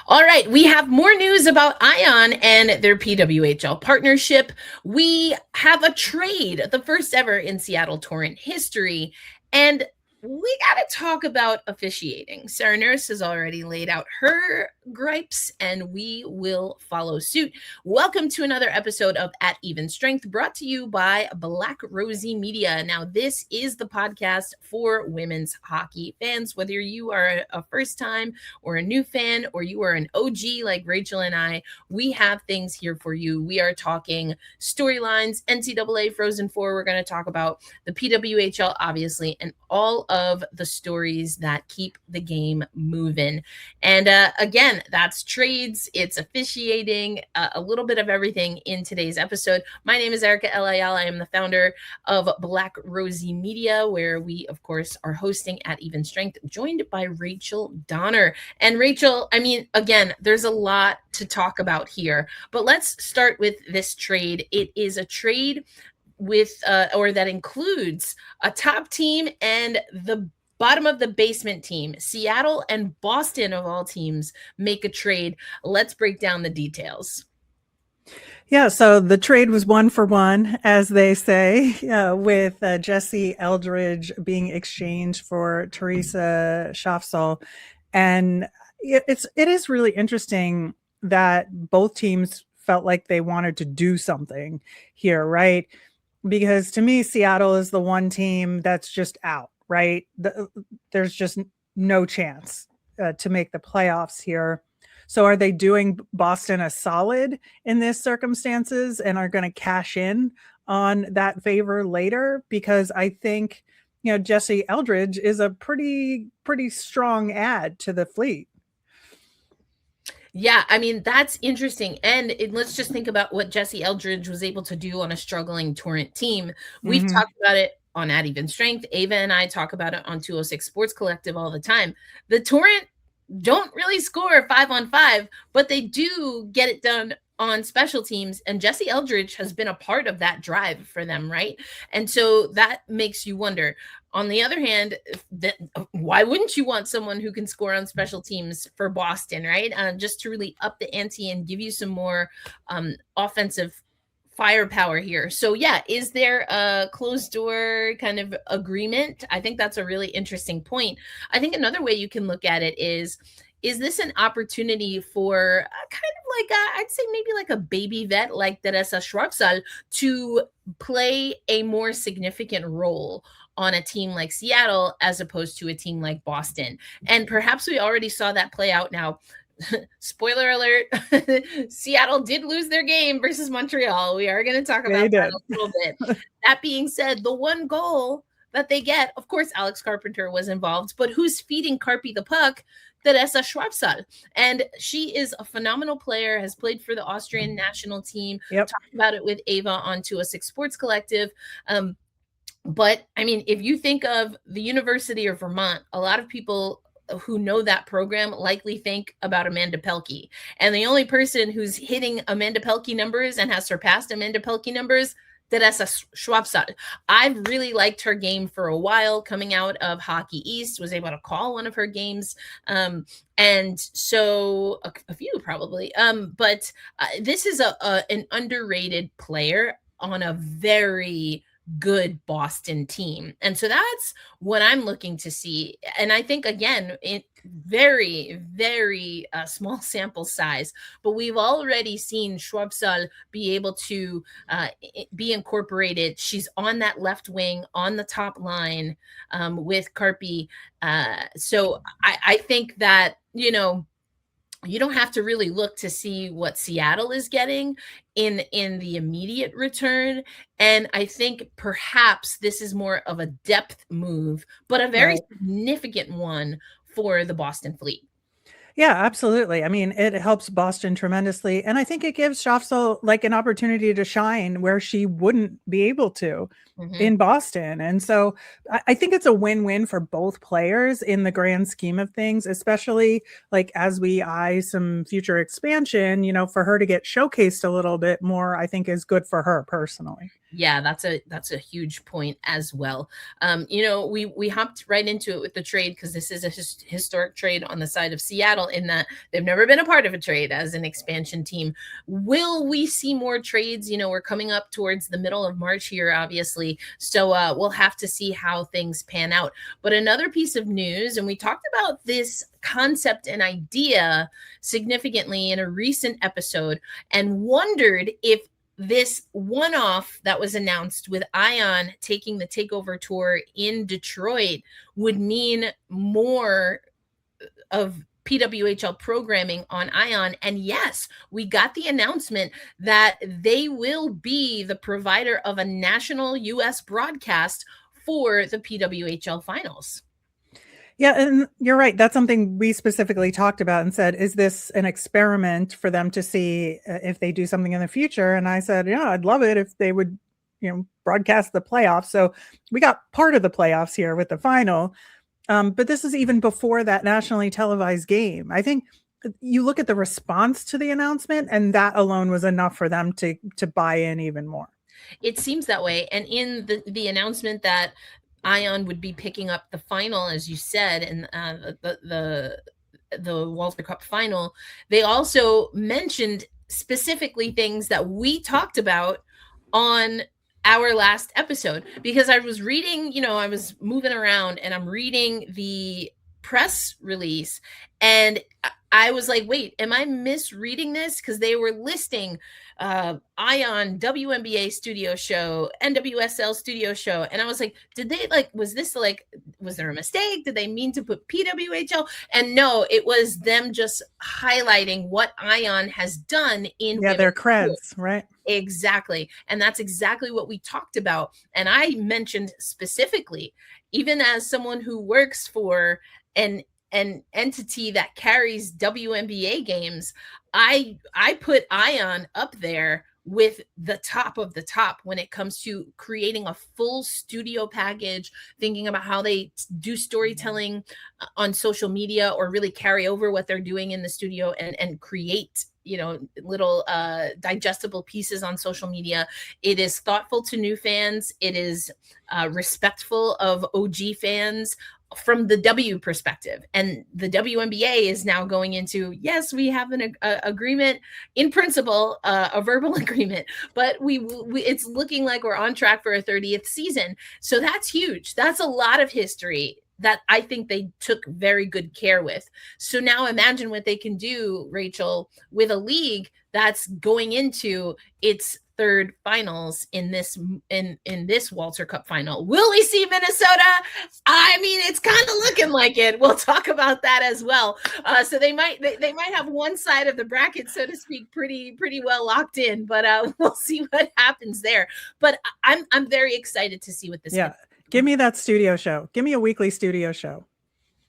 All right, we have more news about Ion and their PWHL partnership. We have a trade, the first ever in Seattle Torrent history, and we got to talk about officiating. Sarah Nurse has already laid out her gripes, and we will follow suit. Welcome to another episode of At Even Strength, brought to you by Black Rosie Media. Now, this is the podcast for women's hockey fans, whether you are a first-time or a new fan, or you are an OG like Rachel and I. We have things here for you. We are talking storylines, NCAA Frozen Four. We're going to talk about the PWHL, obviously, and all of the stories that keep the game moving. And again, that's trades, it's officiating, a little bit of everything in today's episode. My name is Erica Ayala. I am the founder of Black Rosie Media, where we, of course, are hosting At Even Strength, joined by Rachel Donner. And Rachel, I mean, again, there's a lot to talk about here, but let's start with this trade. It is a trade with or that includes a top team and the bottom of the basement team. Seattle and Boston, of all teams, make a trade. Let's break down the details. Yeah, so the trade was 1-for-1, as they say, with Jesse Eldridge being exchanged for Theresa Schafzahl. And it is really interesting that both teams felt like they wanted to do something here, right? Because to me, Seattle is the one team that's just out, right? There's just no chance to make the playoffs here. So are they doing Boston a solid in this circumstances and are going to cash in on that favor later? Because I think, Jesse Eldridge is a pretty strong add to the fleet. Yeah, I mean, that's interesting. And let's just think about what Jesse Eldridge was able to do on a struggling Torrent team. We've talked about it on At Even Strength. Ava and I talk about it on 206 Sports Collective all the time. The Torrent don't really score 5-on-5, but they do get it done on special teams, and Jesse Eldridge has been a part of that drive for them, right? And so that makes you wonder. On the other hand, why wouldn't you want someone who can score on special teams for Boston, right? Just to really up the ante and give you some more offensive firepower here. So yeah, is there a closed door kind of agreement? I think that's a really interesting point. I think another way you can look at it is this an opportunity for kind of like I'd say maybe like a baby vet like Theresa Schafzahl to play a more significant role on a team like Seattle as opposed to a team like Boston? And perhaps we already saw that play out now. Spoiler alert, Seattle did lose their game versus Montreal. We are going to talk about that a little bit. That being said, the one goal that they get, of course, Alex Carpenter was involved, but who's feeding Carpy the puck? Theresa Schafzahl. And she is a phenomenal player, has played for the Austrian national team. Talked about it with Ava on 206 Sports Collective. But I mean, if you think of the University of Vermont, a lot of people who know that program likely think about Amanda Pelkey. And the only person who's hitting Amanda Pelkey numbers and has surpassed Amanda Pelkey numbers, Theresa Schafzahl. I've really liked her game for a while coming out of Hockey East, was able to call one of her games. And so a few probably. But this is an underrated player on a very good Boston team. And so that's what I'm looking to see. And I think, again, it very, very small sample size, but we've already seen Schafzahl be able to be incorporated. She's on that left wing on the top line with Carpy. So I think that, you don't have to really look to see what Seattle is getting in the immediate return. And I think perhaps this is more of a depth move, but a very significant one for the Boston Fleet. Yeah, absolutely. I mean, it helps Boston tremendously. And I think it gives Schafzahl like an opportunity to shine where she wouldn't be able to in Boston. And so I think it's a win-win for both players in the grand scheme of things, especially like as we eye some future expansion, for her to get showcased a little bit more, I think is good for her personally. Yeah, that's a huge point as well. We hopped right into it with the trade because this is a historic trade on the side of Seattle. Seattle in that they've never been a part of a trade as an expansion team. Will we see more trades? We're coming up towards the middle of March here, obviously. So we'll have to see how things pan out. But another piece of news, and we talked about this concept and idea significantly in a recent episode and wondered if this one-off that was announced with Ion taking the takeover tour in Detroit would mean more of PWHL programming on Ion. And yes, we got the announcement that they will be the provider of a national US broadcast for the PWHL finals. Yeah, and you're right. That's something we specifically talked about and said, is this an experiment for them to see if they do something in the future? And I said, yeah, I'd love it if they would, broadcast the playoffs. So we got part of the playoffs here with the final. But this is even before that nationally televised game. I think you look at the response to the announcement, and that alone was enough for them to buy in even more. It seems that way. And in the announcement that Ion would be picking up the final, as you said, and the Walter Cup final, they also mentioned specifically things that we talked about on our last episode, because I was reading, I was moving around and I'm reading the press release and I was like, wait, am I misreading this? Because they were listing Ion, WNBA studio show, NWSL studio show. And I was like, was there a mistake? Did they mean to put PWHL? And no, it was them just highlighting what Ion has done in their creds, right? Exactly. And that's exactly what we talked about. And I mentioned specifically, even as someone who works for an entity that carries WNBA games, I put Ion up there with the top of the top when it comes to creating a full studio package, thinking about how they do storytelling on social media or really carry over what they're doing in the studio and create little digestible pieces on social media. It is thoughtful to new fans. It is respectful of OG fans from the W perspective. And the WNBA is now going into, yes, we have an agreement in principle, a verbal agreement, but it's looking like we're on track for a 30th season. So that's huge. That's a lot of history that I think they took very good care with. So now imagine what they can do, Rachel, with a league that's going into its third finals in this Walter Cup final. Will we see Minnesota? I mean, it's kind of looking like it. We'll talk about that as well. So they might have one side of the bracket, so to speak, pretty well locked in, but we'll see what happens there. But I'm very excited to see what this. Yeah. Give me that studio show. Give me a weekly studio show.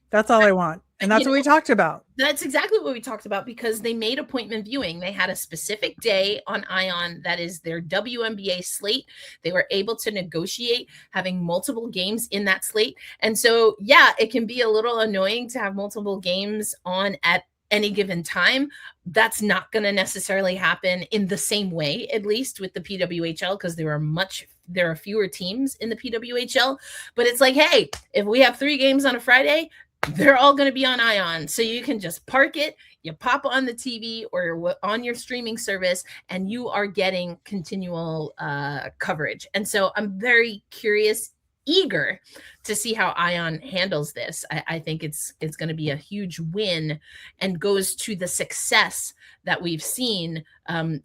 That's all I want. And that's what we talked about. That's exactly what we talked about, because they made appointment viewing. They had a specific day on Ion that is their WNBA slate. They were able to negotiate having multiple games in that slate. And so, yeah, it can be a little annoying to have multiple games on at any given time. That's not going to necessarily happen in the same way, at least with the PWHL, because there are fewer teams in the PWHL. But it's like, hey, if we have 3 games on a Friday, they're all going to be on Ion. So you can just park it, you pop on the TV or on your streaming service, and you are getting continual coverage. And so I'm very curious, eager to see how Ion handles this. I think it's going to be a huge win and goes to the success that we've seen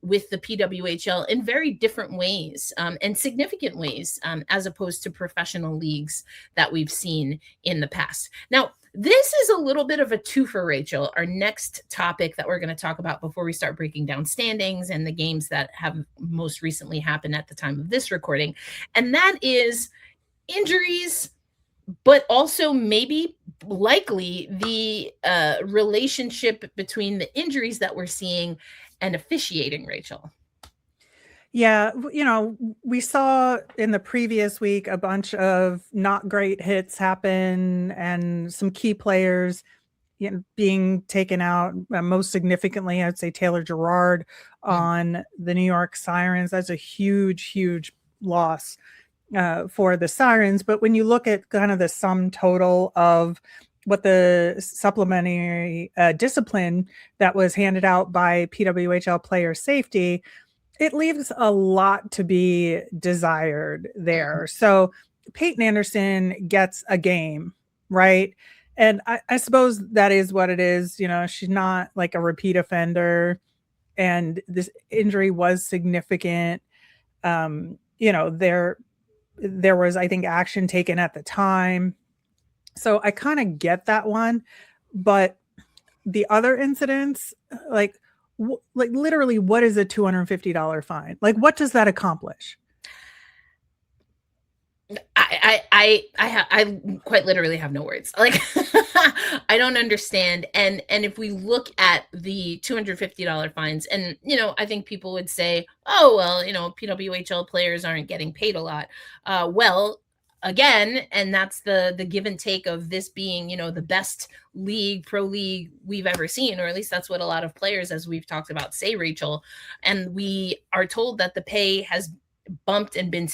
with the PWHL in very different ways and significant ways, as opposed to professional leagues that we've seen in the past. Now, this is a little bit of a twofer, Rachel, our next topic that we're going to talk about before we start breaking down standings and the games that have most recently happened at the time of this recording. And that is injuries, but also maybe likely the relationship between the injuries that we're seeing and officiating, Rachel. Yeah, we saw in the previous week a bunch of not great hits happen and some key players being taken out. Most significantly, I'd say Taylor Gerard on the New York Sirens. That's a huge loss for the Sirens. But when you look at kind of the sum total of what the supplementary discipline that was handed out by PWHL player safety, it leaves a lot to be desired there. So Peyton Anderson gets a game, right? And I suppose that is what it is. You know, she's not like a repeat offender, and this injury was significant. You know, there was, I think, action taken at the time. So I kind of get that one. But the other incidents, like literally, what is a $250 fine? Like, what does that accomplish? I quite literally have no words. Like, I don't understand. And if we look at the $250 fines, and, you know, I think people would say, oh, well, you know, PWHL players aren't getting paid a lot. Well, again, and that's the give and take of this being, you know, the best league, pro league we've ever seen, or at least that's what a lot of players, as we've talked about, say, Rachel. And we are told that the pay has bumped and been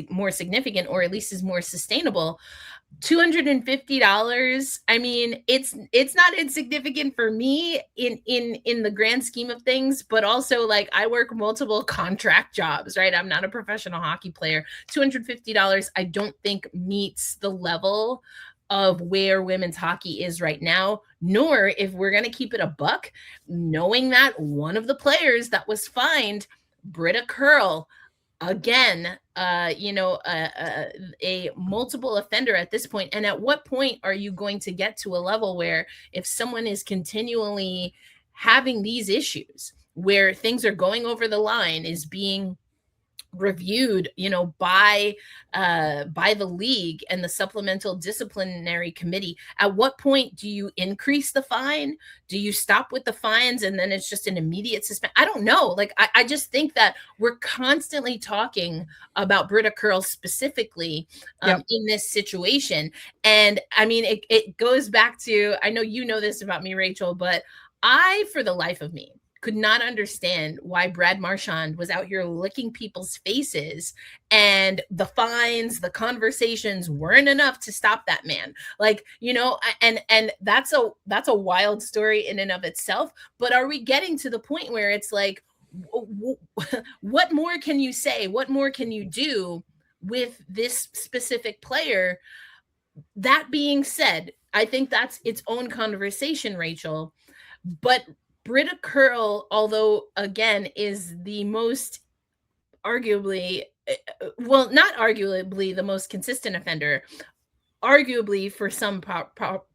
more significant, or at least is more sustainable. $250, I mean, it's not insignificant for me in the grand scheme of things, but also, like, I work multiple contract jobs, right? I'm not a professional hockey player. $250 I don't think meets the level of where women's hockey is right now, nor, if we're going to keep it a buck, knowing that one of the players that was fined, Britta Curl, again, you know, a multiple offender at this point. And at what point are you going to get to a level where, if someone is continually having these issues where things are going over the line, is being reviewed, you know, by the league and the supplemental disciplinary committee, at what point do you increase the fine? Do you stop with the fines and then it's just an immediate suspension? I don't know. Like, I just think that we're constantly talking about Britta Curl specifically in this situation. And I mean, it goes back to, I know you know this about me, Rachel, but I, for the life of me, could not understand why Brad Marchand was out here licking people's faces, and the fines, the conversations weren't enough to stop that man. Like, you know, and that's a wild story in and of itself. But are we getting to the point where it's like, what more can you say? What more can you do with this specific player? That being said, I think that's its own conversation, Rachel. But Britta Curl, although, again, is the most arguably, well, not arguably the most consistent offender, arguably for some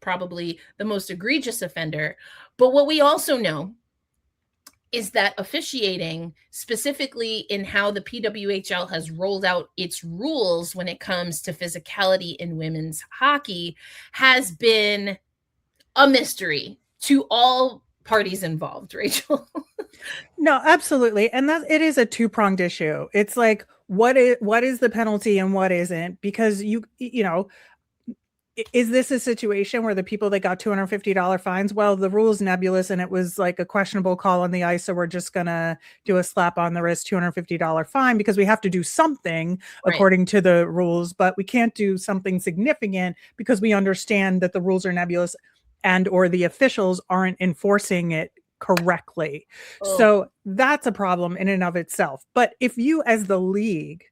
probably the most egregious offender. But what we also know is that officiating, specifically in how the PWHL has rolled out its rules when it comes to physicality in women's hockey, has been a mystery to all parties involved, Rachel. No, absolutely. And that it is a two-pronged issue. It's like, what is the penalty and what isn't? Because you know, is this a situation where the people that got $250 fines, well, the rule is nebulous and it was like a questionable call on the ice, so we're just gonna do a slap on the wrist $250 fine because we have to do something according to the rules, but we can't do something significant because we understand that the rules are nebulous and or the officials aren't enforcing it correctly. So that's a problem in and of itself. But if you, as the league,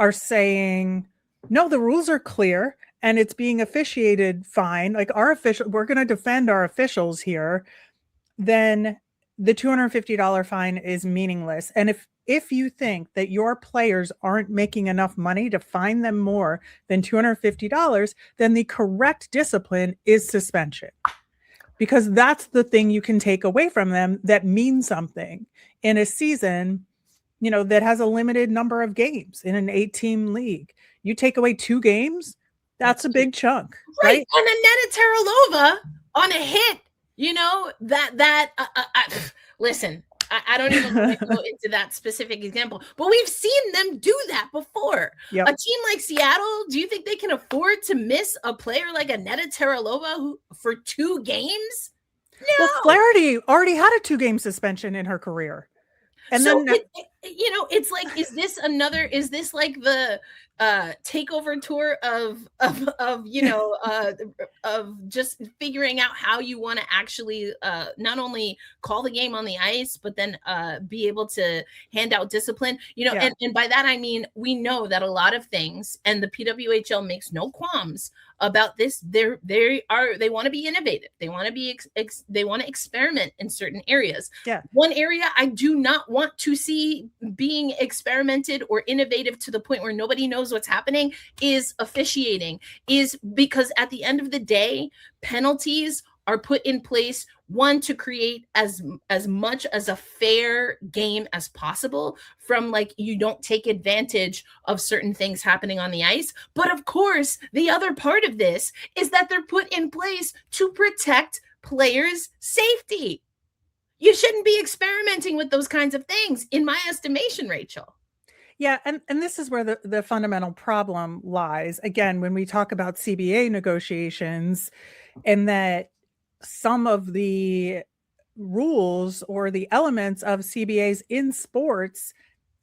are saying, no, the rules are clear and it's being officiated fine, like we're going to defend our officials here, then the $250 fine is meaningless. And if you think that your players aren't making enough money to fine them more than $250, then the correct discipline is suspension. Because that's the thing you can take away from them that means something in a season, you know, that has a limited number of games in an 8-team league. You take away 2 games, that's a big chunk. Right? And a Netta Terralova on a hit, you know, listen, I don't even want to go into that specific example, but we've seen them do that before. A team like Seattle, do you think they can afford to miss a player like a Netta Terralova for 2 games? No. Well, Flaherty already had a 2-game suspension in her career. And so then It's like, is this like the takeover tour of just figuring out how you want to actually not only call the game on the ice, but then be able to hand out discipline, Yeah. and by that I mean, we know that a lot of things, and the PWHL makes no qualms about this. They want to be innovative. They want to be they want to experiment in certain areas. Yeah. One area I do not want to see being experimented or innovative to the point where nobody knows what's happening is officiating. Is because at the end of the day, penalties are put in place, one, to create as much as a fair game as possible, from like, you don't take advantage of certain things happening on the ice. But of course, the other part of this is that they're put in place to protect players' safety. You shouldn't be experimenting with those kinds of things, in my estimation, Rachel. Yeah, and this is where the fundamental problem lies. Again, when we talk about CBA negotiations, and that some of the rules or the elements of CBAs in sports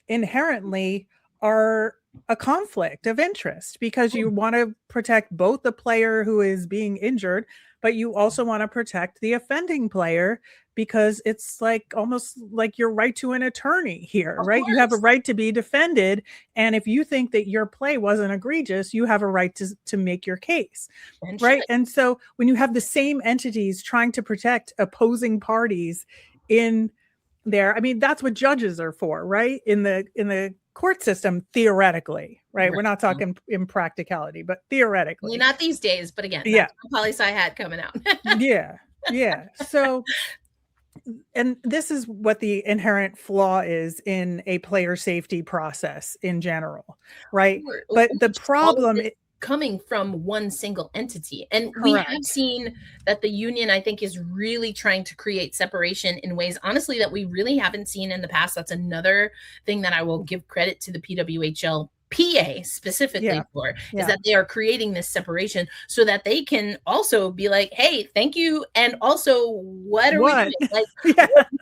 inherently are a conflict of interest, because you want to protect both the player who is being injured, but you also want to protect the offending player, because it's like almost like your right to an attorney here, Of right? course. You have a right to be defended. And if you think that your play wasn't egregious, you have a right to make your case. And right. should. And so when you have the same entities trying to protect opposing parties in there, I mean, that's what judges are for, right? In the court system, theoretically, right? We're not talking in practicality, but theoretically. Not these days, but again, Yeah. that's my poli-sci hat coming out. Yeah. So, and this is what the inherent flaw is in a player safety process in general, right? But the problem coming from one single entity. And we have seen that the union, I think, is really trying to create separation in ways, honestly, that we really haven't seen in the past. That's another thing that I will give credit to the PWHL PA specifically for, is that they are creating this separation so that they can also be like, hey, thank you. And also, what are we doing? Like,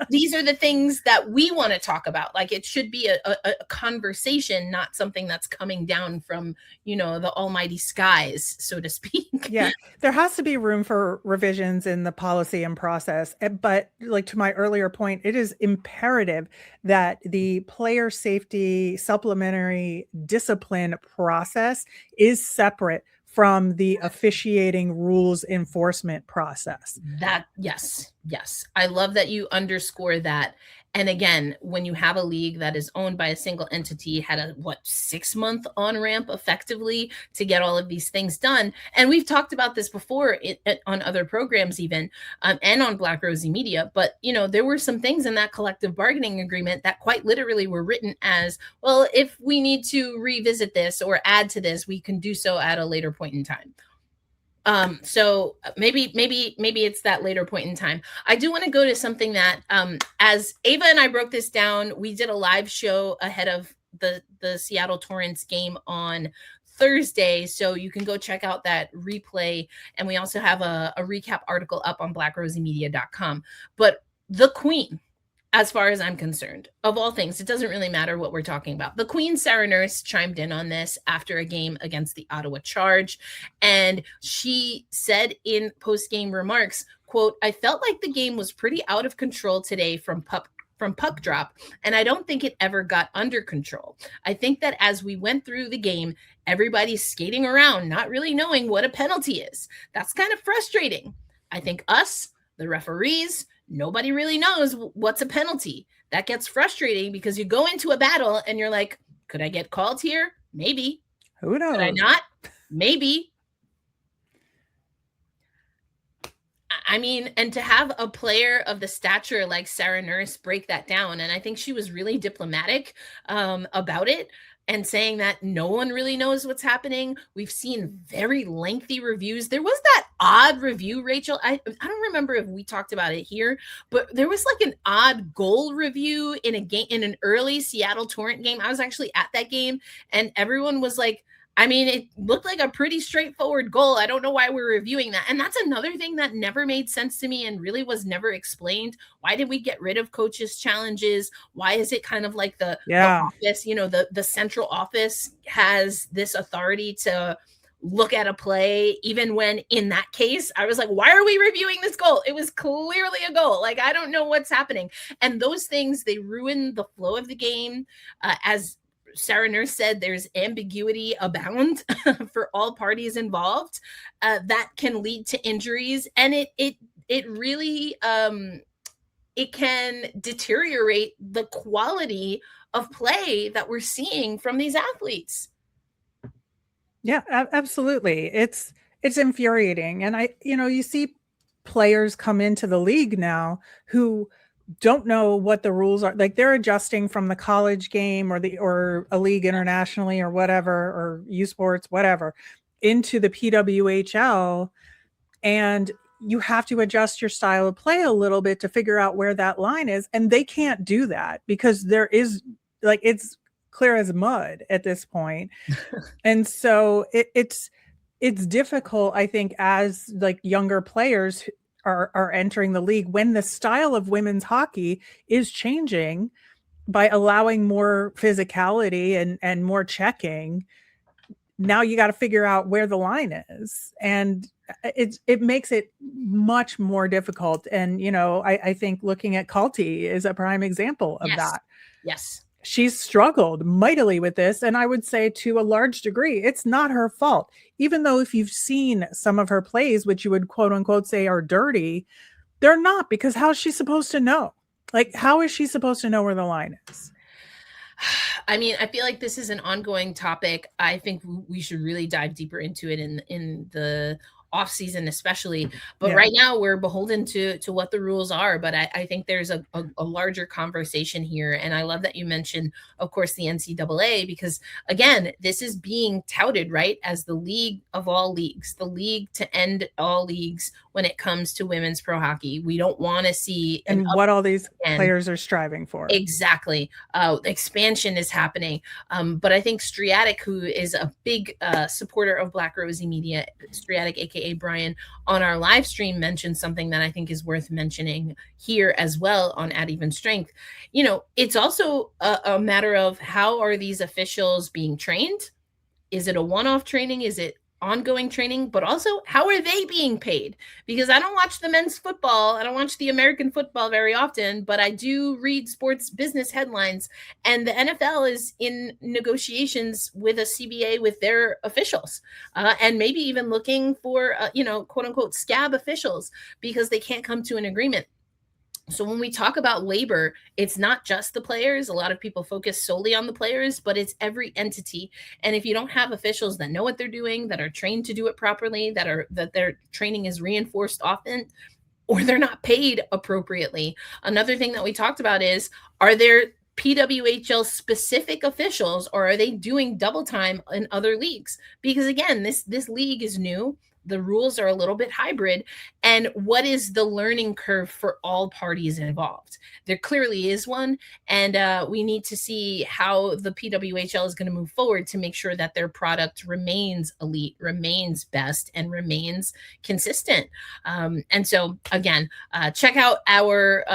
these are the things that we want to talk about. Like, it should be a conversation, not something that's coming down from, the almighty skies, so to speak. Yeah, there has to be room for revisions in the policy and process. But like, to my earlier point, it is imperative that the player safety supplementary discipline process is separate from the officiating rules enforcement process. Yes. I love that you underscore that. And again, when you have a league that is owned by a single entity, had a 6-month on ramp effectively to get all of these things done. And we've talked about this before on other programs, even and on Black Rosie Media. But there were some things in that collective bargaining agreement that quite literally were written as, well, if we need to revisit this or add to this, we can do so at a later point in time. So maybe it's that later point in time. I do want to go to something that, as Ava and I broke this down, we did a live show ahead of the Seattle Torrent's game on Thursday. So you can go check out that replay. And we also have a recap article up on blackrosiemedia.com. But the Queen, as far as I'm concerned, of all things, it doesn't really matter what we're talking about. The Queen, Sarah Nurse, chimed in on this after a game against the Ottawa Charge. And she said in post-game remarks, quote, "I felt like the game was pretty out of control today from puck drop, and I don't think it ever got under control. I think that as we went through the game, everybody's skating around, not really knowing what a penalty is. That's kind of frustrating. I think us, the referees, nobody really knows what's a penalty. That gets frustrating because you go into a battle and you're like, could I get called here? Maybe. Who knows? Could I not? Maybe. I mean, and to have a player of the stature like Sarah Nurse break that down, and I think she was really diplomatic about it, and saying that no one really knows what's happening. We've seen very lengthy reviews. There was that odd review, Rachel. I don't remember if we talked about it here, but there was like an odd goal review in a game, in an early Seattle Torrent game. I was actually at that game, and everyone was like, I mean, it looked like a pretty straightforward goal. I don't know why we're reviewing that. And that's another thing that never made sense to me and really was never explained. Why did we get rid of coaches' challenges? Why is it kind of like the office, the central office has this authority to look at a play, even when in that case, I was like, why are we reviewing this goal? It was clearly a goal. Like, I don't know what's happening. And those things, they ruin the flow of the game. As Sarah Nurse said, there's ambiguity abound for all parties involved that can lead to injuries, and it really it can deteriorate the quality of play that we're seeing from these athletes. Yeah, absolutely. It's infuriating, and you see players come into the league now who don't know what the rules are. Like, they're adjusting from the college game or a league internationally or whatever, or U Sports, whatever, into the PWHL, and you have to adjust your style of play a little bit to figure out where that line is, and they can't do that because there is, like, it's clear as mud at this point. And so it's difficult, I think, as like younger players are entering the league, when the style of women's hockey is changing by allowing more physicality and more checking. Now you got to figure out where the line is, and it makes it much more difficult. And I think looking at Kalti is a prime example of that. Yes. She's struggled mightily with this, and I would say to a large degree, it's not her fault. Even though if you've seen some of her plays, which you would quote unquote say are dirty, they're not, because how is she supposed to know? Like, how is she supposed to know where the line is? I mean, I feel like this is an ongoing topic. I think we should really dive deeper into it in the off season, especially. But right now we're beholden to what the rules are. But I think there's a larger conversation here. And I love that you mentioned, of course, the NCAA, because again, this is being touted, right, as the league of all leagues, the league to end all leagues when it comes to women's pro hockey. We don't want to see and what all these players are striving for. Exactly. Expansion is happening. But I think Striatic, who is a big supporter of Black Rosie Media, Striatic, aka Brian, on our live stream mentioned something that I think is worth mentioning here as well on At Even Strength. It's also a matter of, how are these officials being trained? Is it a one-off training? Is it ongoing training? But also, how are they being paid? Because I don't watch the men's football, I don't watch the American football very often, but I do read sports business headlines, and the NFL is in negotiations with a CBA with their officials, and maybe even looking for quote unquote scab officials, because they can't come to an agreement. So when we talk about labor, it's not just the players. A lot of people focus solely on the players, but it's every entity. And if you don't have officials that know what they're doing, that are trained to do it properly, that their training is reinforced often, or they're not paid appropriately. Another thing that we talked about is, are there PWHL specific officials, or are they doing double time in other leagues? Because again, this league is new. The rules are a little bit hybrid. And what is the learning curve for all parties involved? There clearly is one. And we need to see how the PWHL is going to move forward to make sure that their product remains elite, remains best, and remains consistent. And so, again, check out our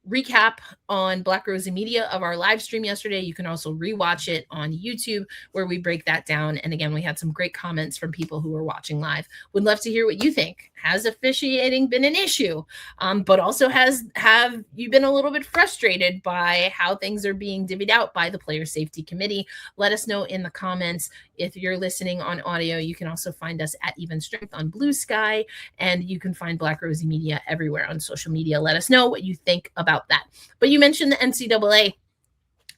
recap on Black Rosie Media of our live stream yesterday. You can also rewatch it on YouTube, where we break that down. And again, we had some great comments from people who were watching live. Would love to hear what you think. Has officiating been an issue? But also, have you been a little bit frustrated by how things are being divvied out by the Player Safety Committee? Let us know in the comments. If you're listening on audio, you can also find us at Even Strength on Blue Sky, and you can find Black Rosie Media everywhere on social media. Let us know what you think about that. But you mentioned the NCAA.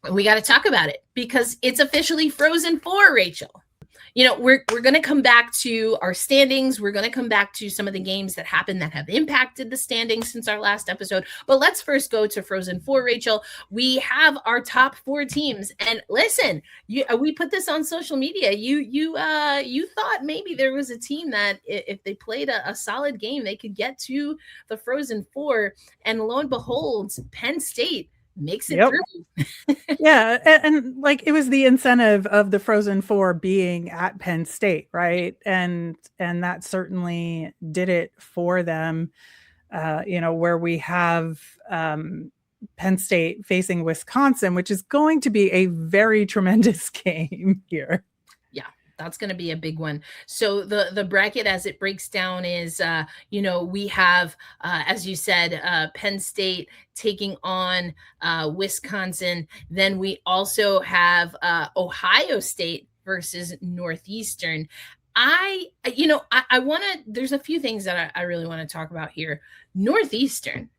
We got to talk about it, because it's officially Frozen Four, Rachel. We're going to come back to our standings. We're going to come back to some of the games that happened that have impacted the standings since our last episode. But let's first go to Frozen Four, Rachel. We have our top 4 teams. And listen, we put this on social media. You thought maybe there was a team that if they played a solid game, they could get to the Frozen Four. And lo and behold, Penn State, makes it Yep. through. Yeah, and like it was the incentive of the Frozen Four being at Penn State, right? And that certainly did it for them. Where we have Penn State facing Wisconsin, which is going to be a very tremendous game here. Yeah, that's going to be a big one. So the bracket as it breaks down is, we have, as you said, Penn State taking on Wisconsin. Then we also have Ohio State versus Northeastern. I want to, there's a few things that I really want to talk about here. Northeastern.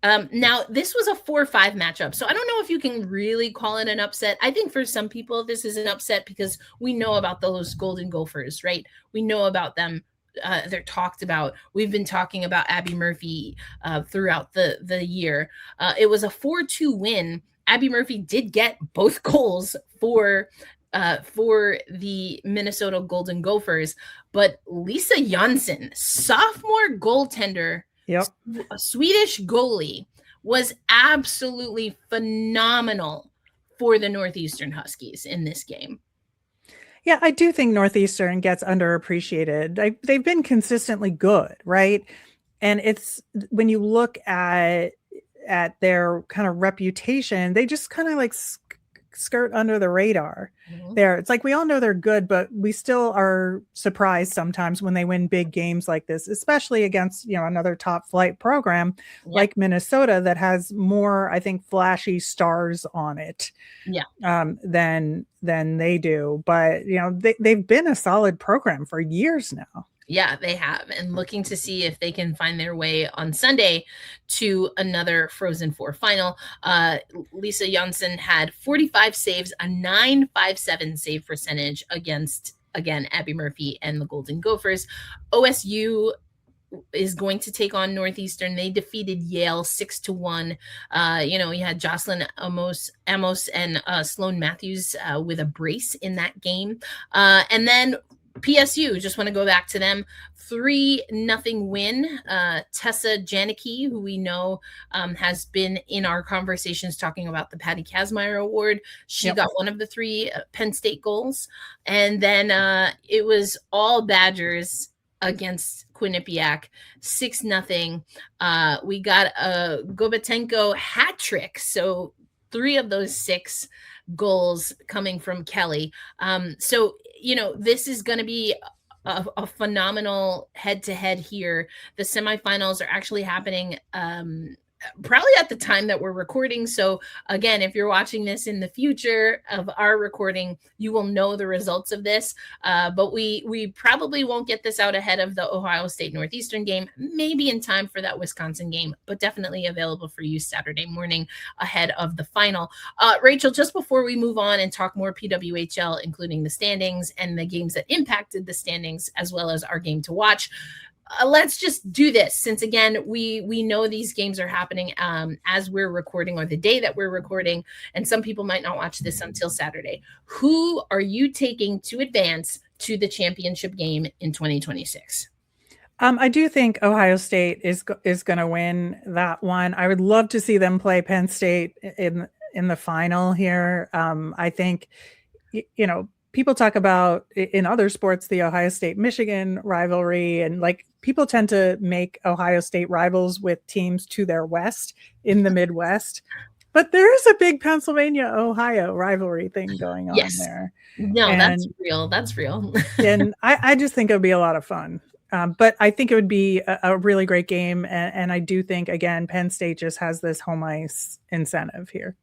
Now, this was a 4-5 matchup, so I don't know if you can really call it an upset. I think for some people, this is an upset because we know about those Golden Gophers, right? We know about them. They're talked about. We've been talking about Abby Murphy throughout the year. It was a 4-2 win. Abby Murphy did get both goals for the Minnesota Golden Gophers, but Lisa Jönsson, sophomore goaltender, Yep. a Swedish goalie, was absolutely phenomenal for the Northeastern Huskies in this game. Yeah, I do think Northeastern gets underappreciated. They've been consistently good, right? And it's when you look at their kind of reputation, they just kind of like skirt under the radar there. It's like we all know they're good, but we still are surprised sometimes when they win big games like this, especially against another top flight program like Minnesota that has more, I think, flashy stars on it than they do. But they've been a solid program for years now. Yeah, they have, and looking to see if they can find their way on Sunday to another Frozen Four final. Lisa Jönsson had 45 saves, a 9.57 save percentage against, again, Abby Murphy and the Golden Gophers. OSU is going to take on Northeastern. They defeated Yale 6-1. You had Jocelyn Amos and Sloan Matthews with a brace in that game. And then PSU, just want to go back to them. 3-0 win. Tessa Janecke, who we know has been in our conversations talking about the Patty Kazmaier Award. She got one of the 3 Penn State goals. And then it was all Badgers against Quinnipiac, 6-0. We got a Gobatenko hat trick. So 3 of those 6 goals coming from Kelly. So this is going to be a phenomenal head-to-head here. The semifinals are actually happening probably at the time that we're recording. So again, if you're watching this in the future of our recording, you will know the results of this. But we probably won't get this out ahead of the Ohio State Northeastern game, maybe in time for that Wisconsin game, but definitely available for you Saturday morning ahead of the final. Rachel, just before we move on and talk more PWHL, including the standings and the games that impacted the standings, as well as our game to watch, let's just do this, since again we know these games are happening as we're recording, or the day that we're recording, and some people might not watch this until Saturday. Who are you taking to advance to the championship game in 2026? I do think Ohio State is going to win that one. I would love to see them play Penn State in the final here. I think people talk about in other sports the Ohio State-Michigan rivalry, and like people tend to make Ohio State rivals with teams to their west in the Midwest, but there is a big Pennsylvania-Ohio rivalry thing going on there. No, that's real. That's real. And I just think it would be a lot of fun. But I think it would be a really great game. And I do think, again, Penn State just has this home ice incentive here.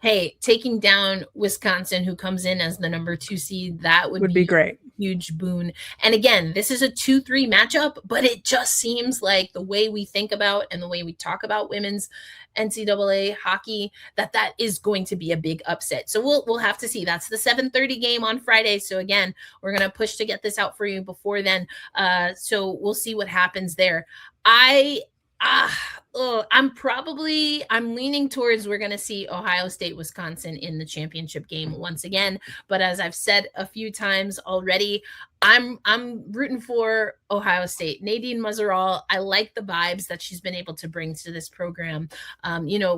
Hey, taking down Wisconsin, who comes in as the number 2 seed, that would be great. Huge boon. And again, this is a 2-3 matchup, but it just seems like the way we think about and the way we talk about women's NCAA hockey, that is going to be a big upset. So we'll have to see. That's the 7:30 game on Friday. So again, we're going to push to get this out for you before then. So we'll see what happens there. I'm leaning towards we're going to see Ohio State, Wisconsin in the championship game once again. But as I've said a few times already, I'm rooting for Ohio State. Nadine Muzerall, I like the vibes that she's been able to bring to this program.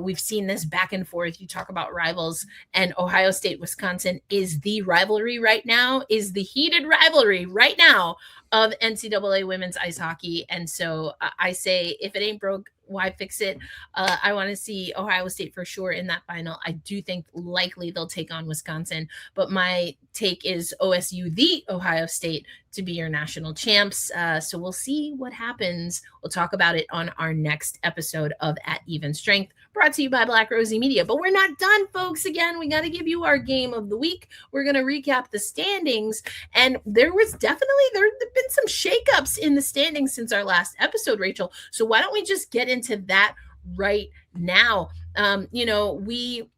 We've seen this back and forth. You talk about rivals, and Ohio State, Wisconsin is the rivalry right now, is the heated rivalry right now of NCAA women's ice hockey. And so I say, if it ain't broke, why fix it? I want to see Ohio State for sure in that final. I do think likely they'll take on Wisconsin, but my take is OSU, the Ohio State, to be your national champs. So we'll see what happens. We'll talk about it on our next episode of At Even Strength, brought to you by Black Rosie Media. But we're not done, folks. Again, we got to give you our game of the week. We're going to recap the standings. And there's been some shakeups in the standings since our last episode, Rachel. So why don't we just get into that right now? We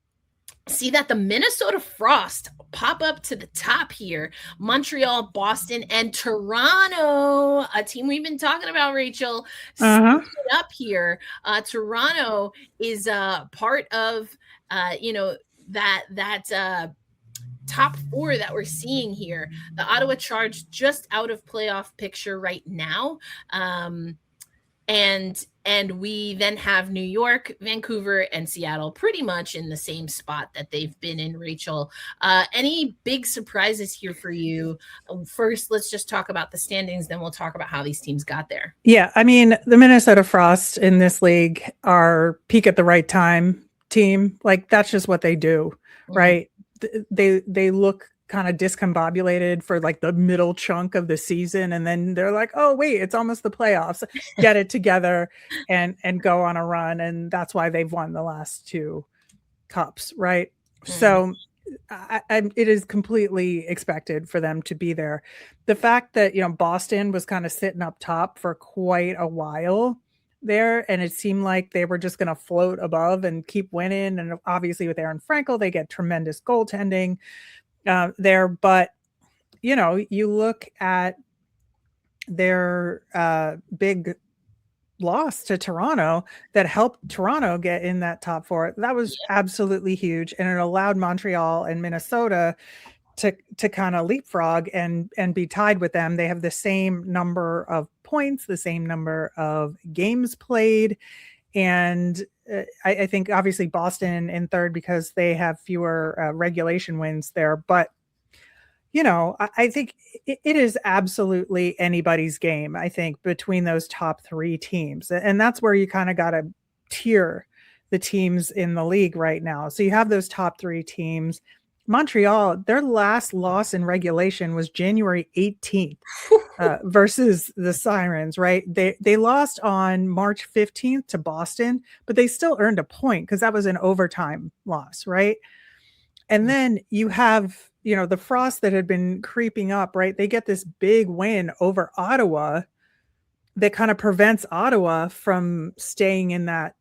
see that the Minnesota Frost pop up to the top here. Montreal, Boston, and Toronto, a team we've been talking about, Rachel, up here. Toronto is part of, that top four that we're seeing here. The Ottawa Charge just out of playoff picture right now. And we then have New York, Vancouver, and Seattle pretty much in the same spot that they've been in, Rachel. Any big surprises here for you? First, let's just talk about the standings, then we'll talk about how these teams got there. Yeah, I mean, the Minnesota Frost in this league are peak at the right time team. Like, that's just what they do, right? They look kind of discombobulated for like the middle chunk of the season, and then they're like, oh wait, it's almost the playoffs, get it together and go on a run. And that's why they've won the last two cups, right? So it is completely expected for them to be there. The fact that Boston was kind of sitting up top for quite a while there, and it seemed like they were just going to float above and keep winning, and obviously with Aaron Frankel they get tremendous goaltending there. But you look at their big loss to Toronto that helped Toronto get in that top four. That was absolutely huge, and it allowed Montreal and Minnesota to kind of leapfrog and be tied with them. They have the same number of points, the same number of games played, and I think obviously Boston in third because they have fewer regulation wins there. But, I think it is absolutely anybody's game, I think, between those top three teams. And that's where you kind of got to tier the teams in the league right now. So you have those top three teams. Montreal, their last loss in regulation was January 18th versus the Sirens, right? They lost on March 15th to Boston, but they still earned a point because that was an overtime loss, right? And then you have, the Frost that had been creeping up, right? They get this big win over Ottawa that kind of prevents Ottawa from staying in that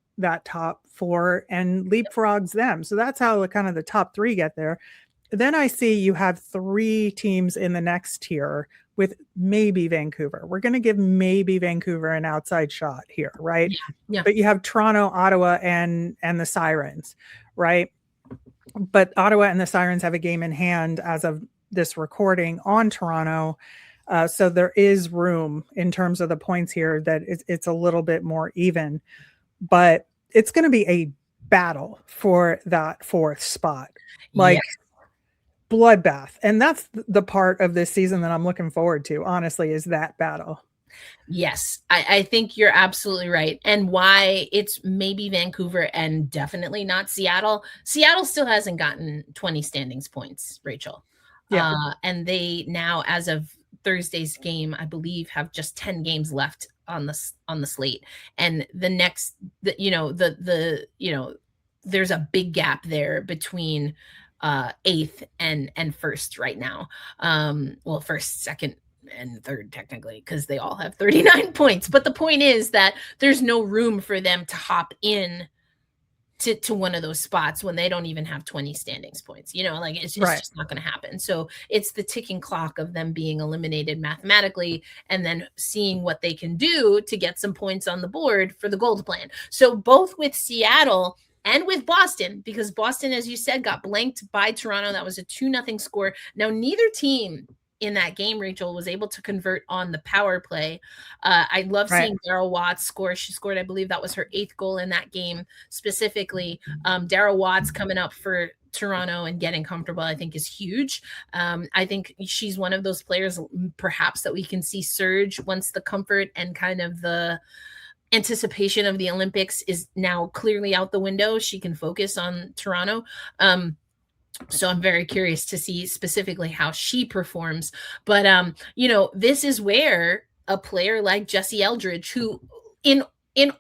top four and leapfrogs them. So that's how kind of the top three get there. Then I see you have three teams in the next tier with maybe Vancouver. We're going to give maybe Vancouver an outside shot here, right? Yeah. But you have Toronto, Ottawa, and the Sirens, right? But Ottawa and the Sirens have a game in hand as of this recording on Toronto. So there is room in terms of the points here that it's a little bit more even. But it's going to be a battle for that fourth spot, bloodbath. And that's the part of this season that I'm looking forward to, honestly, is that battle. Yes, I think you're absolutely right. And why it's maybe Vancouver and definitely not Seattle. Seattle still hasn't gotten 20 standings points, Rachel. Yeah. And they now, as of Thursday's game, I believe, have just 10 games left on the slate. And the next, there's a big gap there between eighth and first right now. First, second, and third technically, because they all have 39 points. But the point is that there's no room for them to hop in to one of those spots when they don't even have 20 standings points. Like it's Right. just not going to happen. So it's the ticking clock of them being eliminated mathematically and then seeing what they can do to get some points on the board for the gold plan. So both with Seattle and with Boston, because Boston, as you said, got blanked by Toronto. That was a 2-0 score. Now, neither team in that game, Rachel, was able to convert on the power play. I love seeing Daryl Watts score. She scored, I believe that was her 8th goal in that game specifically. Daryl Watts coming up for Toronto and getting comfortable, I think, is huge. I think she's one of those players perhaps that we can see surge once the comfort and kind of the anticipation of the Olympics is now clearly out the window. She can focus on Toronto. So I'm very curious to see specifically how she performs. But, this is where a player like Jessie Eldridge, who in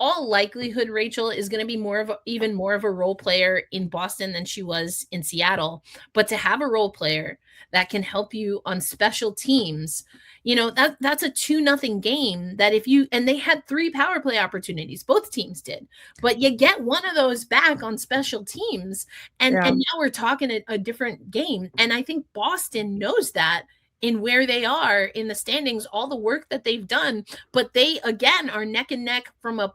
all likelihood, Rachel, is going to be even more of a role player in Boston than she was in Seattle. But to have a role player that can help you on special teams, that's a 2-0 game that and they had 3 power play opportunities, both teams did, but you get one of those back on special teams. And now we're talking a different game. And I think Boston knows that in where they are in the standings, all the work that they've done, but they again are neck and neck from a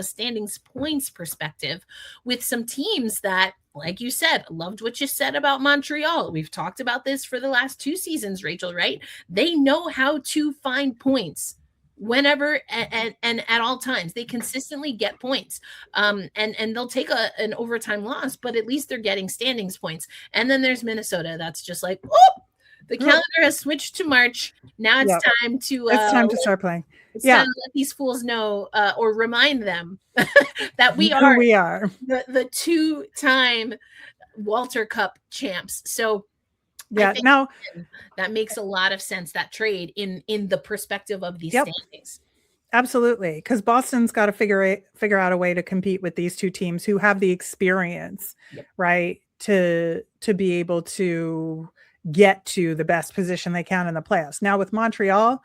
standings points perspective with some teams that, like you said, loved what you said about Montreal. We've talked about this for the last 2 seasons, Rachel, right? They know how to find points whenever and at all times. They consistently get points, and they'll take an overtime loss, but at least they're getting standings points. And then there's Minnesota. That's just like, oh, the calendar has switched to March. Now it's time to it's time to start playing. It's time to let these fools know, or remind them that we are the 2-time Walter Cup champs. So now that makes a lot of sense, that trade in the perspective of these standings. Absolutely, because Boston's got to figure out a way to compete with these 2 teams who have the experience, right, to be able to get to the best position they can in the playoffs. Now with Montreal,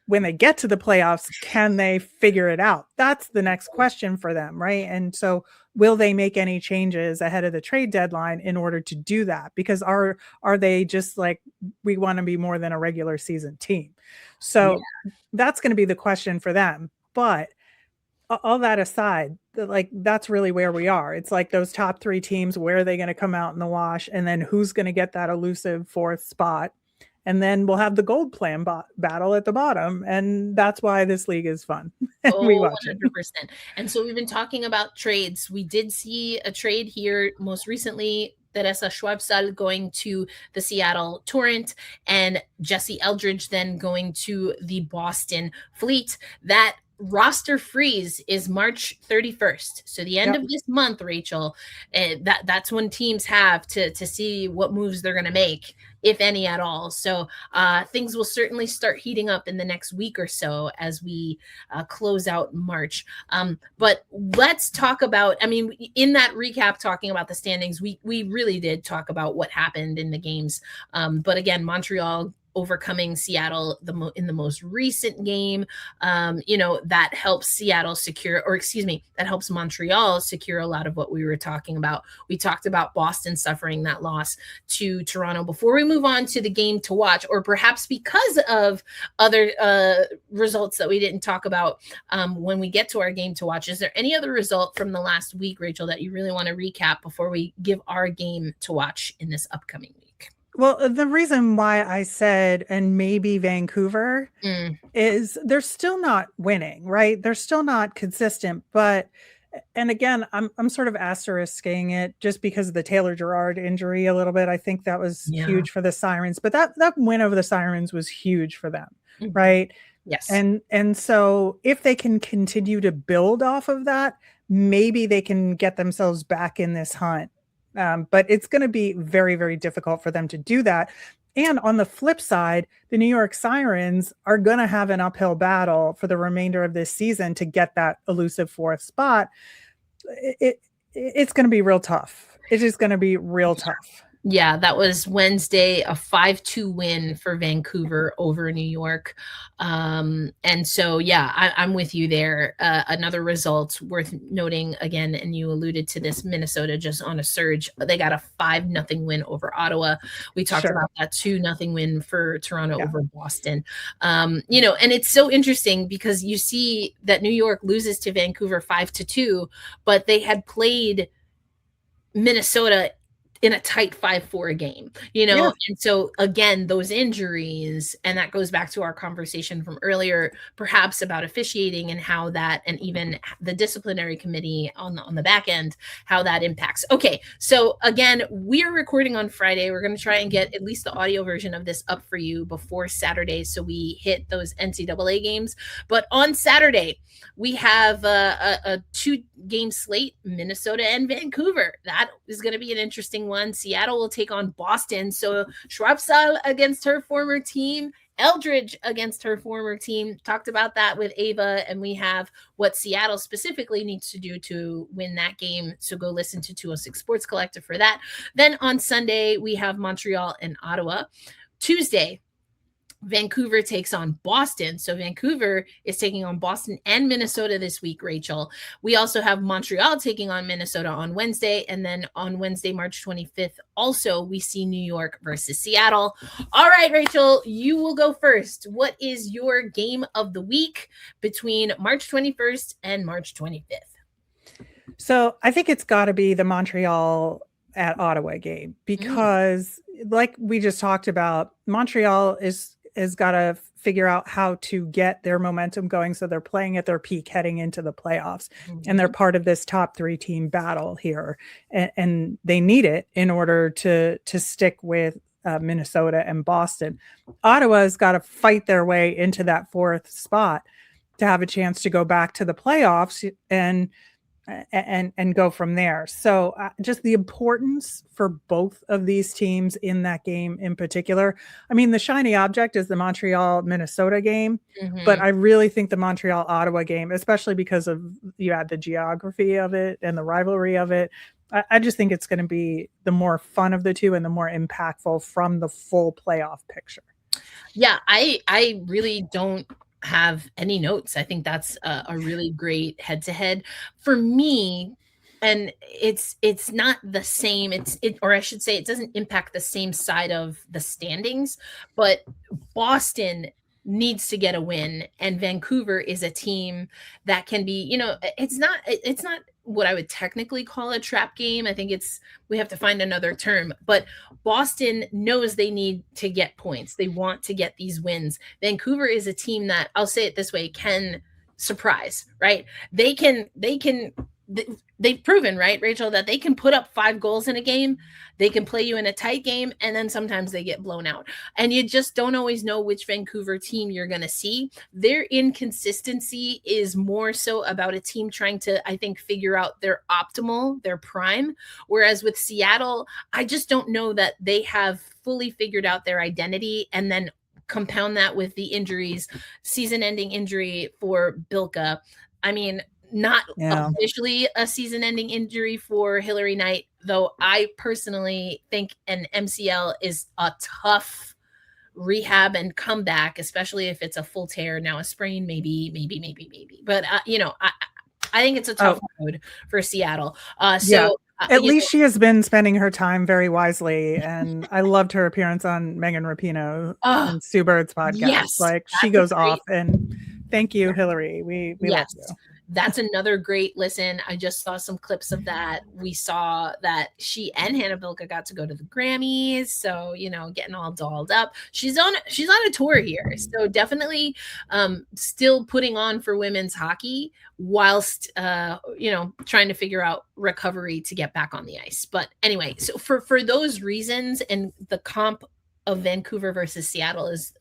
when they get to the playoffs, can they figure it out? That's the next question for them, right? And so will they make any changes ahead of the trade deadline in order to do that? Because are they just like, we want to be more than a regular season team? So that's going to be the question for them. But all that aside, that's really where we are. It's like those top 3 teams, where are they going to come out in the wash? And then who's going to get that elusive 4th spot? And then we'll have the gold plan battle at the bottom. And that's why this league is fun. We watch 100%. It. And so we've been talking about trades. We did see a trade here most recently, Theresa Schafzahl going to the Seattle Torrent and Jessie Eldridge then going to the Boston Fleet. That roster freeze is March 31st. So the end of this month, Rachel, that's when teams have to see what moves they're going to make, if any at all. So things will certainly start heating up in the next week or so as we close out March. But let's talk about, in that recap, talking about the standings, we really did talk about what happened in the games. But again, Montreal overcoming Seattle in the most recent game, that helps Seattle secure, that helps Montreal secure a lot of what we were talking about. We talked about Boston suffering that loss to Toronto. Before we move on to the game to watch, or perhaps because of other results that we didn't talk about when we get to our game to watch, is there any other result from the last week, Rachel, that you really want to recap before we give our game to watch in this upcoming week? Well, the reason why I said, and maybe Vancouver, is they're still not winning, right? They're still not consistent. But, and again, I'm sort of asterisking it just because of the Taylor Gerard injury a little bit. I think that was huge for the Sirens, but that win over the Sirens was huge for them, right? Yes. And so if they can continue to build off of that, maybe they can get themselves back in this hunt. But it's going to be very, very difficult for them to do that. And on the flip side, the New York Sirens are going to have an uphill battle for the remainder of this season to get that elusive 4th spot. It's going to be real tough. It is going to be real tough. Yeah, that was Wednesday, a 5-2 win for Vancouver over New York. And so, yeah, I'm with you there. Another result worth noting again, and you alluded to this, Minnesota just on a surge. They got a 5-0 win over Ottawa. We talked Sure. about that 2-0 win for Toronto Yeah. over Boston. And it's so interesting because you see that New York loses to Vancouver 5-2, but they had played Minnesota in a tight 5-4 game, Yeah. And so again, those injuries, and that goes back to our conversation from earlier, perhaps about officiating and how that, and even the disciplinary committee on the back end, how that impacts. Okay, so again, we are recording on Friday. We're going to try and get at least the audio version of this up for you before Saturday, so we hit those NCAA games. But on Saturday, we have a 2-game slate, Minnesota and Vancouver. That is going to be an interesting one. Seattle will take on Boston. So Schafzahl against her former team, Eldridge against her former team. Talked about that with Ava, and we have what Seattle specifically needs to do to win that game. So go listen to 206 Sports Collective for that. Then on Sunday, we have Montreal and Ottawa. Tuesday, Vancouver takes on Boston. So Vancouver is taking on Boston and Minnesota this week, Rachel. We also have Montreal taking on Minnesota on Wednesday. And then on Wednesday, March 25th, also we see New York versus Seattle. All right, Rachel, you will go first. What is your game of the week between March 21st and March 25th? So I think it's got to be the Montreal at Ottawa game because like we just talked about, Montreal is got to figure out how to get their momentum going. So they're playing at their peak heading into the playoffs, and they're part of this top 3 team battle here. And they need it in order to stick with Minnesota and Boston. Ottawa's got to fight their way into that 4th spot to have a chance to go back to the playoffs and go from there. So just the importance for both of these teams in that game in particular. I mean, the shiny object is the Montreal-Minnesota game, but I really think the Montreal-Ottawa game, especially because of you add the geography of it and the rivalry of it, I just think it's going to be the more fun of the two and the more impactful from the full playoff picture. Yeah, I really don't have any notes. I think that's a really great head-to-head for me. And it's not the same. Or I should say, it doesn't impact the same side of the standings. But Boston needs to get a win, and Vancouver is a team that can be. It's not what I would technically call a trap game. I think we have to find another term, but Boston knows they need to get points. They want to get these wins. Vancouver is a team that, I'll say it this way, can surprise, right? They've proven, right, Rachel, that they can put up 5 goals in a game. They can play you in a tight game, and then sometimes they get blown out. And you just don't always know which Vancouver team you're going to see. Their inconsistency is more so about a team trying to, I think, figure out their optimal, their prime. Whereas with Seattle, I just don't know that they have fully figured out their identity, and then compound that with the injuries, season-ending injury for Bilka. I mean, not officially a season-ending injury for Hillary Knight, though I personally think an MCL is a tough rehab and comeback, especially if it's a full tear. Now a sprain, maybe. But I think it's a tough road for Seattle. At least she has been spending her time very wisely, and I loved her appearance on Megan Rapinoe and Sue Bird's podcast. Yes, like she goes off, and thank you, Hillary. We love you. That's another great listen. I just saw some clips of that. We saw that she and Hannah Bilka got to go to the Grammys. So, getting all dolled up. She's on a tour here. So definitely still putting on for women's hockey whilst, trying to figure out recovery to get back on the ice. But anyway, so for those reasons, and the comp of Vancouver versus Seattle is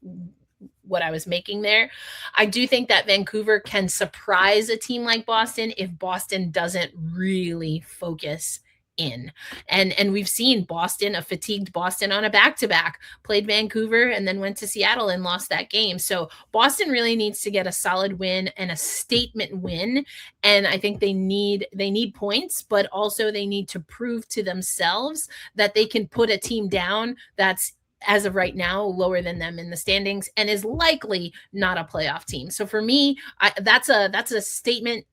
what I was making there. I do think that Vancouver can surprise a team like Boston if Boston doesn't really focus in. And we've seen Boston, a fatigued Boston on a back-to-back, played Vancouver and then went to Seattle and lost that game. So Boston really needs to get a solid win and a statement win. And I think they need points, but also they need to prove to themselves that they can put a team down that's, as of right now, lower than them in the standings and is likely not a playoff team. So for me, that's a statement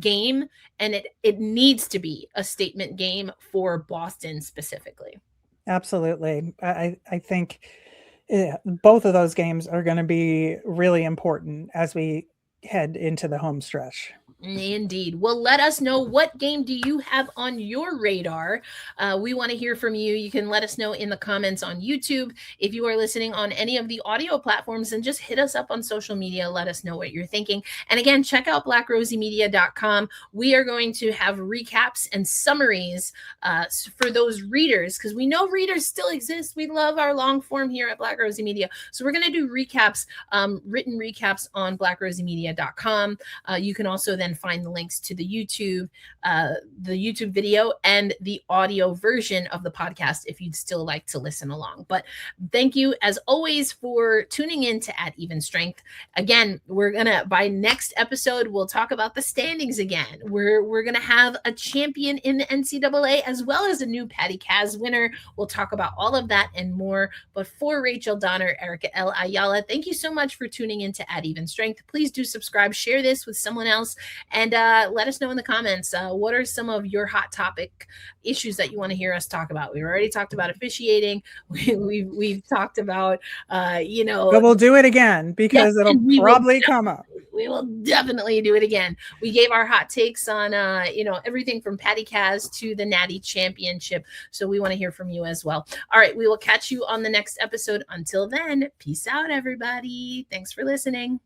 game, and it needs to be a statement game for Boston specifically. Absolutely. I think both of those games are going to be really important as we head into the home stretch. Indeed. Well, let us know, what game do you have on your radar? We want to hear from you. You can let us know in the comments on YouTube. If you are listening on any of the audio platforms, then just hit us up on social media. Let us know what you're thinking. And again, check out blackrosiemedia.com. We are going to have recaps and summaries for those readers, because we know readers still exist. We love our long form here at Black Rosie Media. So we're going to do recaps, written recaps on blackrosiemedia.com. You can also then find the links to the YouTube video and the audio version of the podcast if you'd still like to listen along. But thank you as always for tuning in to At Even Strength. Again, by next episode, we'll talk about the standings again. We're gonna have a champion in the NCAA as well as a new Patty Kaz winner. We'll talk about all of that and more. But for Rachel Donner, Erica L. Ayala, thank you so much for tuning in to At Even Strength. Please do subscribe, share this with someone else, and let us know in the comments, what are some of your hot topic issues that you want to hear us talk about? We've already talked about officiating. We've talked about, but we'll do it again because it'll probably come up. We will definitely do it again. We gave our hot takes on, everything from Patty Kaz to the Natty Championship. So we want to hear from you as well. All right. We will catch you on the next episode. Until then, peace out, everybody. Thanks for listening.